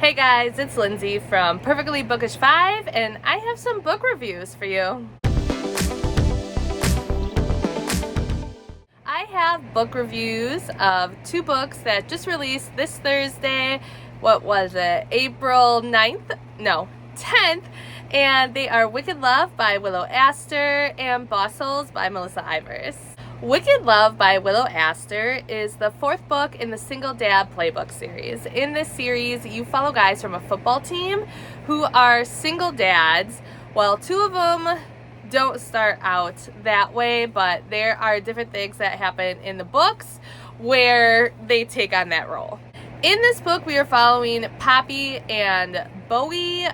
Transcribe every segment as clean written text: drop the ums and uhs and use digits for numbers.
Hey guys, it's Lindsay from Perfectly Bookish 5, and I have some book reviews for you. I have book reviews of two books that just released this Thursday. What was it? April 9th? No, 10th. And they are Wicked Love by Willow Aster and Boss Holes by Melissa Ivers. Wicked Love by Willow Aster is the fourth book in the Single Dad Playbook series. In this series, you follow guys from a football team who are single dads. Well, two of them don't start out that way, but there are different things that happen in the books where they take on that role. In this book, we are following Poppy and Bowie.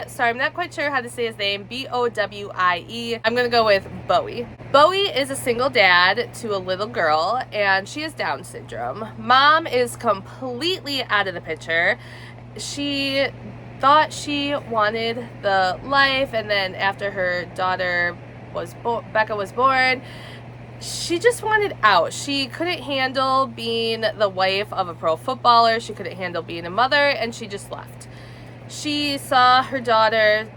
Sorry, I'm not quite sure how to say his name. B-O-W-I-E. I'm going to go with Bowie. Bowie is a single dad to a little girl, and she has Down syndrome. Mom is completely out of the picture. She thought she wanted the life, and then after her daughter Becca was born, she just wanted out. She couldn't handle being the wife of a pro footballer. She couldn't handle being a mother, and she just left. She saw her daughter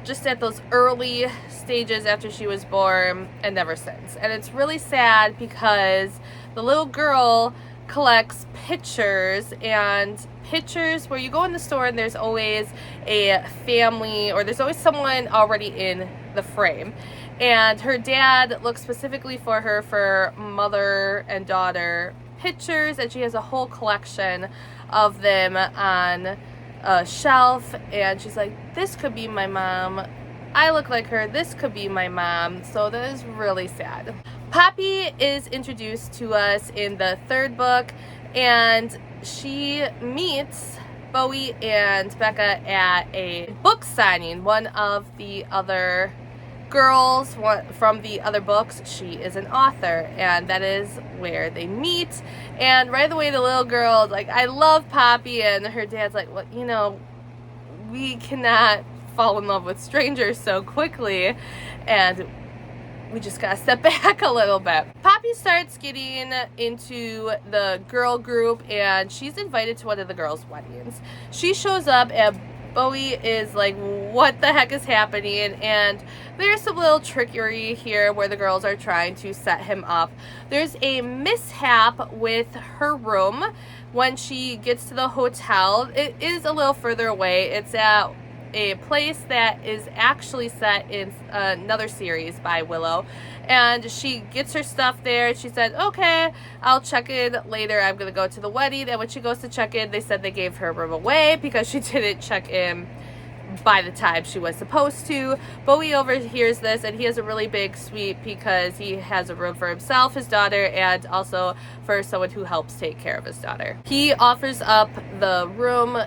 just at those early stages after she was born and never since. And it's really sad because the little girl collects pictures, and pictures where you go in the store and there's always a family, or there's always someone already in the frame. And her dad looks specifically for her for mother and daughter pictures, and she has a whole collection of them on a shelf, and she's like, this could be my mom. I look like her. This could be my mom. So that is really sad. Poppy is introduced to us in the third book, and she meets Bowie and Becca at a book signing. One of the other girls from the other books, she is an author, and that is where they meet. And right away the little girl is like, I love Poppy, and her dad's like, well, you know, we cannot fall in love with strangers so quickly, and we just gotta step back a little bit. Poppy starts getting into the girl group, and she's invited to one of the girls' weddings. She shows up, and Bowie is like, what the heck is happening? And there's some little trickery here where the girls are trying to set him up. There's a mishap with her room when she gets to the hotel. It is a little further away. It's at a place that is actually set in another series by Willow, and she gets her stuff there. She said, okay, I'll check in later. I'm gonna go to the wedding. And when she goes to check in, they said they gave her room away because she didn't check in by the time she was supposed to. Bowie overhears this, and he has a really big suite because he has a room for himself, his daughter, and also for someone who helps take care of his daughter. He offers up the room,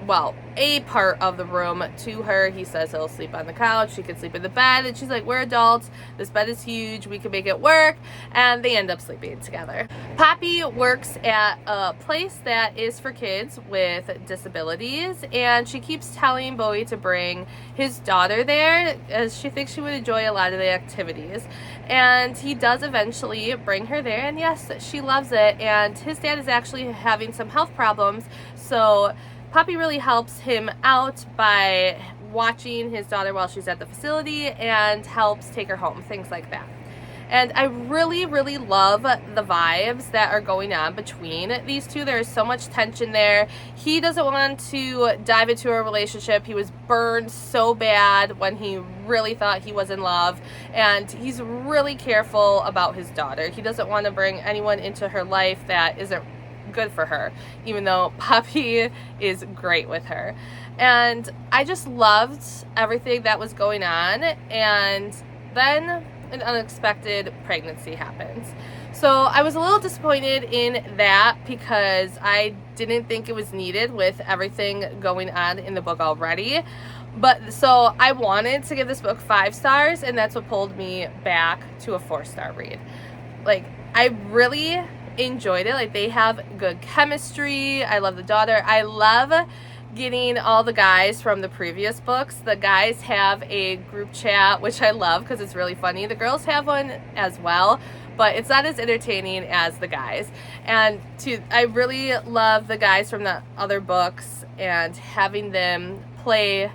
well, a part of the room to her. He says he'll sleep on the couch, she can sleep in the bed, and she's like, we're adults, this bed is huge, we can make it work, and they end up sleeping together. Poppy works at a place that is for kids with disabilities, and she keeps telling Bowie to bring his daughter there as she thinks she would enjoy a lot of the activities. And he does eventually bring her there, and yes, she loves it. And his dad is actually having some health problems, so Poppy really helps him out by watching his daughter while she's at the facility and helps take her home, things like that. And I really, really love the vibes that are going on between these two. There's so much tension there. He doesn't want to dive into a relationship. He was burned so bad when he really thought he was in love, and he's really careful about his daughter. He doesn't want to bring anyone into her life that isn't good for her, even though Poppy is great with her. And I just loved everything that was going on, and then an unexpected pregnancy happens. So I was a little disappointed in that because I didn't think it was needed with everything going on in the book already. But so I wanted to give this book 5 stars, and that's what pulled me back to a 4-star read. Like, I really enjoyed it. Like, they have good chemistry. I love the daughter. I love getting all the guys from the previous books. The guys have a group chat, which I love because it's really funny. The girls have one as well, but it's not as entertaining as the guys. And I really love the guys from the other books and having them play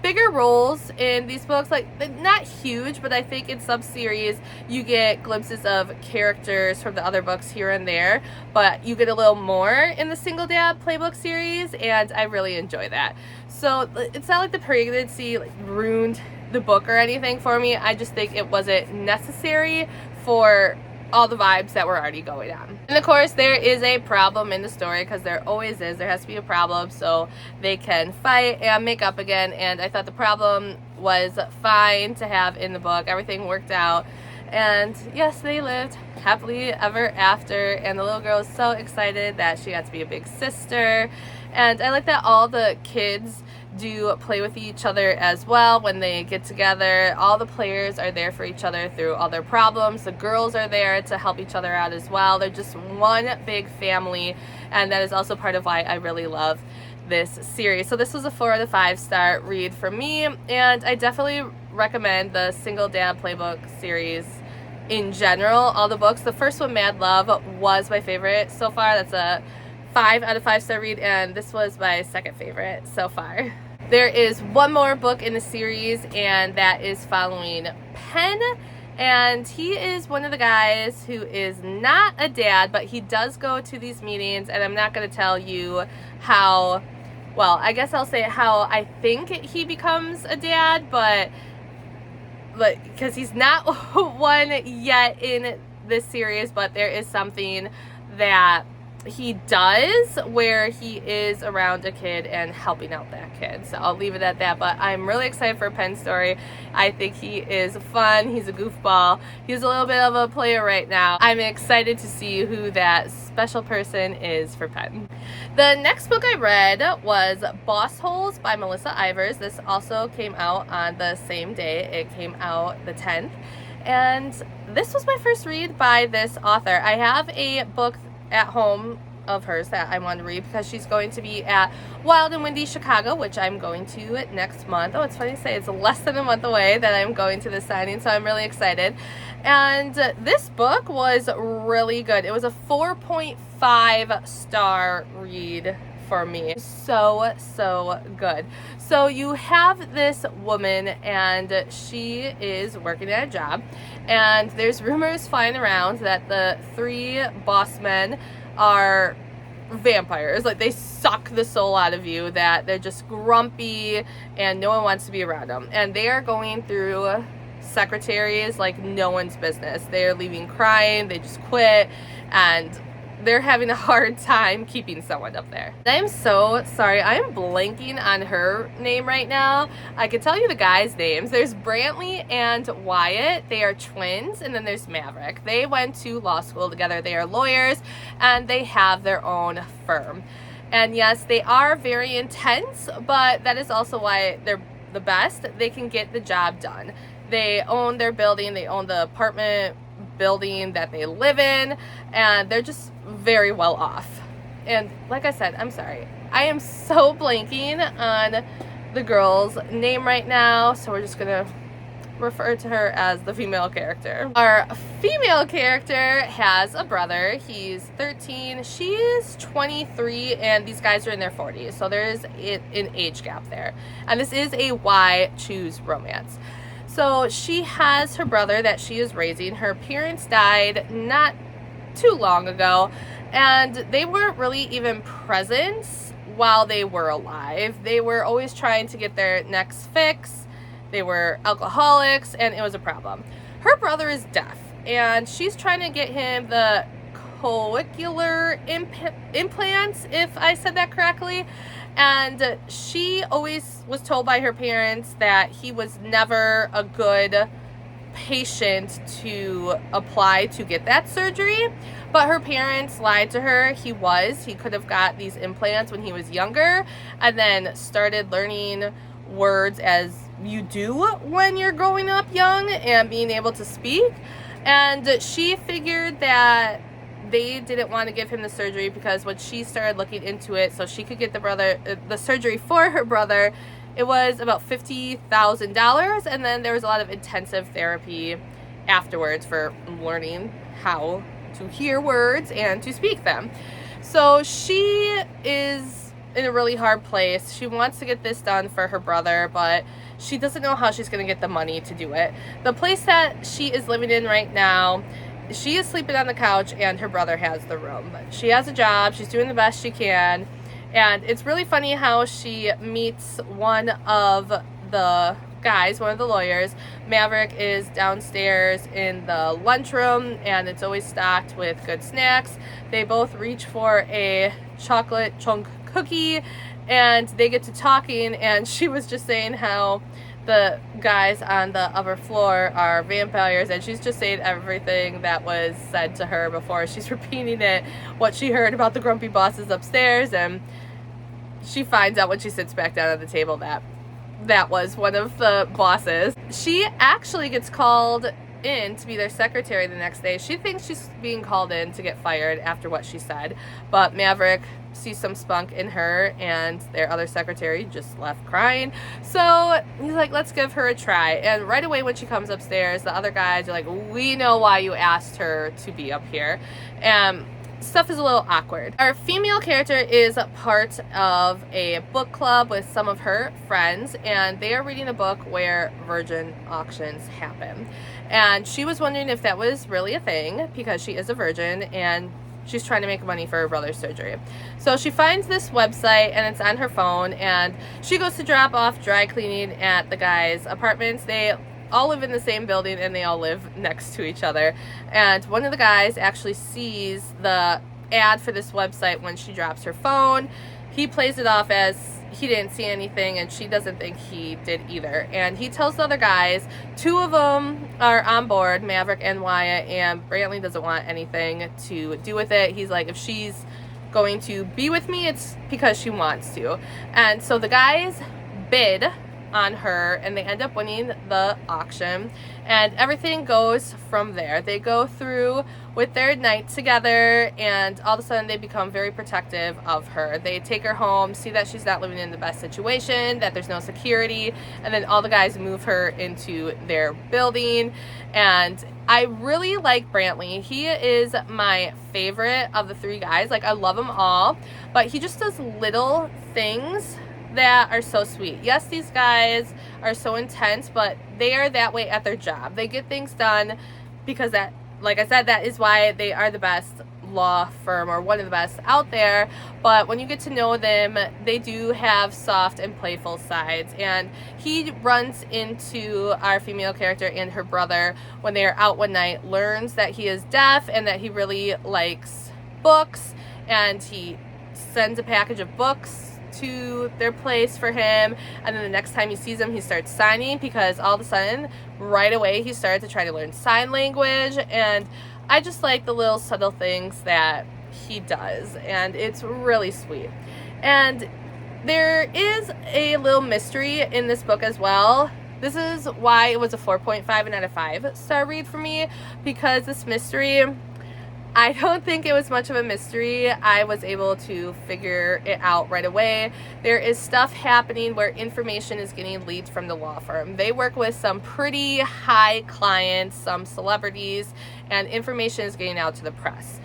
bigger roles in these books. Like, not huge, but I think in some series you get glimpses of characters from the other books here and there, but you get a little more in the Single Dad playbook series, and I really enjoy that. So it's not like the pregnancy ruined the book or anything for me. I just think it wasn't necessary for all the vibes that were already going on. And of course there is a problem in the story, because there always is. There has to be a problem so they can fight and make up again, and I thought the problem was fine to have in the book. Everything worked out, and yes, they lived happily ever after, and the little girl is so excited that she got to be a big sister. And I like that all the kids do play with each other as well when they get together. All the players are there for each other through all their problems. The girls are there to help each other out as well. They're just one big family, and that is also part of why I really love this series. So this was a 4 out of 5 star read for me, and I definitely recommend the Single Dad Playbook series in general. All the books. The first one, Mad Love, was my favorite so far. That's a 5 out of 5 star read, and this was my second favorite so far. There is one more book in the series, and that is following Penn, and he is one of the guys who is not a dad, but he does go to these meetings, and I'm not going to tell you how, well, I guess I'll say how I think he becomes a dad, but because he's not one yet in this series, but there is something that he does where he is around a kid and helping out that kid. So I'll leave it at that, but I'm really excited for Penn's story. I think he is fun. He's a goofball. He's a little bit of a player right now. I'm excited to see who that special person is for Penn. The next book I read was Boss Holes by Melissa Ivers. This also came out on the same day. It came out the 10th. And this was my first read by this author. I have a book at home of hers that I want to read because she's going to be at Wild and Windy Chicago, which I'm going to next month. Oh, it's funny to say it's less than a month away that I'm going to the signing, so I'm really excited. And this book was really good. It was a 4.5 star read for me. So good. So you have this woman, and she is working at a job, and there's rumors flying around that the 3 boss men are vampires. Like, they suck the soul out of you, that they're just grumpy and no one wants to be around them, and they are going through secretaries like no one's business. They're leaving crying, they just quit, and they're having a hard time keeping someone up there. I'm so sorry, I am blanking on her name right now. I can tell you the guys' names. There's Brantley and Wyatt. They are twins. And then there's Maverick. They went to law school together. They are lawyers, and they have their own firm. And yes, they are very intense, but that is also why they're the best. They can get the job done. They own their building. They own the apartment building that they live in, and they're just very well off. And like I said, I'm sorry, I am so blanking on the girl's name right now, so we're just gonna refer to her as the female character. Our female character has a brother. He's 13, she's 23, and these guys are in their 40s, so there's an age gap there. And this is a why choose romance. So she has her brother that she is raising. Her parents died not too long ago, and they weren't really even present while they were alive. They were always trying to get their next fix. They were alcoholics, and it was a problem. Her brother is deaf, and she's trying to get him the cochlear implants, if I said that correctly. And she always was told by her parents that he was never a good patient to apply to get that surgery, but her parents lied to her. He could have got these implants when he was younger, and then started learning words as you do when you're growing up young and being able to speak. And she figured that they didn't want to give him the surgery because when she started looking into it so she could get the surgery for her brother, it was about $50,000, and then there was a lot of intensive therapy afterwards for learning how to hear words and to speak them. So she is in a really hard place. She wants to get this done for her brother, but she doesn't know how she's going to get the money to do it. The place that she is living in right now, she is sleeping on the couch and her brother has the room. She has a job. She's doing the best she can. And it's really funny how she meets one of the guys, one of the lawyers. Maverick is downstairs in the lunchroom and it's always stocked with good snacks. They both reach for a chocolate chunk cookie and they get to talking, and she was just saying how the guys on the upper floor are vampires, and she's just saying everything that was said to her before. She's repeating it, what she heard about the grumpy bosses upstairs, and she finds out when she sits back down at the table that was one of the bosses. She actually gets called in to be their secretary the next day. She thinks she's being called in to get fired after what she said, but Maverick sees some spunk in her, and their other secretary just left crying. So he's like, let's give her a try. And right away when she comes upstairs, the other guys are like, we know why you asked her to be up here. And stuff is a little awkward. Our female character is part of a book club with some of her friends, and they are reading a book where virgin auctions happen. And she was wondering if that was really a thing because she is a virgin and she's trying to make money for her brother's surgery. So she finds this website and it's on her phone, and she goes to drop off dry cleaning at the guys' apartments. They all live in the same building and they all live next to each other. And one of the guys actually sees the ad for this website when she drops her phone. He plays it off as he didn't see anything, and she doesn't think he did either. And he tells the other guys, two of them are on board, Maverick and Wyatt, and Brantley doesn't want anything to do with it. He's like, if she's going to be with me, it's because she wants to. And so the guys bid on her and they end up winning the auction, and everything goes from there. They go through with their night together, and all of a sudden they become very protective of her. They take her home, see that she's not living in the best situation, that there's no security, and then all the guys move her into their building. And I really like Brantley. He is my favorite of the three guys. Like, I love them all, but he just does little things that are so sweet. Yes, these guys are so intense, but they are that way at their job. They get things done because that, like I said, that is why they are the best law firm, or one of the best out there. But when you get to know them, they do have soft and playful sides. And he runs into our female character and her brother when they are out one night, learns that he is deaf and that he really likes books, and he sends a package of books to their place for him. And then the next time he sees him, he starts signing, because all of a sudden right away he started to try to learn sign language. And I just like the little subtle things that he does, and it's really sweet. And there is a little mystery in this book as well. This is why it was a 4.5 out of 5 star read for me, because this mystery, I don't think it was much of a mystery. I was able to figure it out right away. There is stuff happening where information is getting leaked from the law firm. They work with some pretty high clients, some celebrities, and information is getting out to the press.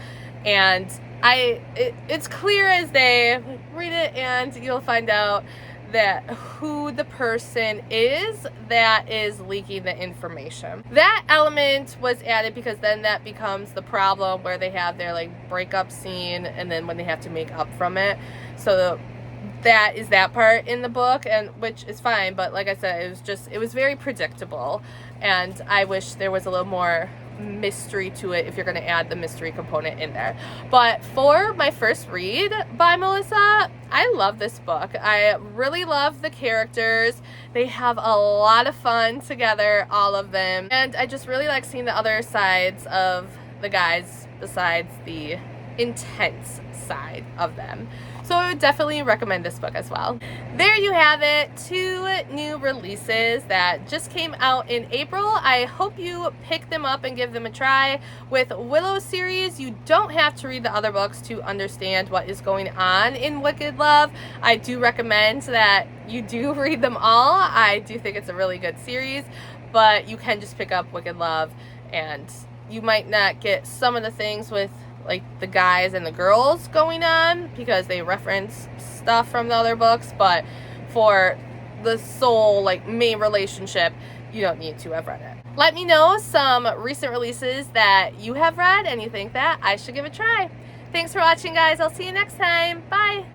And it's clear as day. Read it and you'll find out that who the person is that is leaking the information. That element was added because then that becomes the problem where they have their like breakup scene, and then when they have to make up from it. So that is that part in the book, and which is fine, but like I said, it was very predictable, and I wish there was a little more mystery to it if you're going to add the mystery component in there. But for my first read by Melissa, I love this book. I really love the characters. They have a lot of fun together, all of them, and I just really like seeing the other sides of the guys besides the intense side of them. So So I would definitely recommend this book as well. There you have it, 2 new releases that just came out in April. I hope you pick them up and give them a try. With Willow series, you don't have to read the other books to understand what is going on in Wicked Love. I do recommend that you do read them all. I do think it's a really good series, but you can just pick up Wicked Love, and you might not get some of the things with like the guys and the girls going on because they reference stuff from the other books, but for the sole like main relationship, you don't need to have read it. Let me know some recent releases that you have read and you think that I should give a try. Thanks for watching, guys. I'll see you next time. Bye.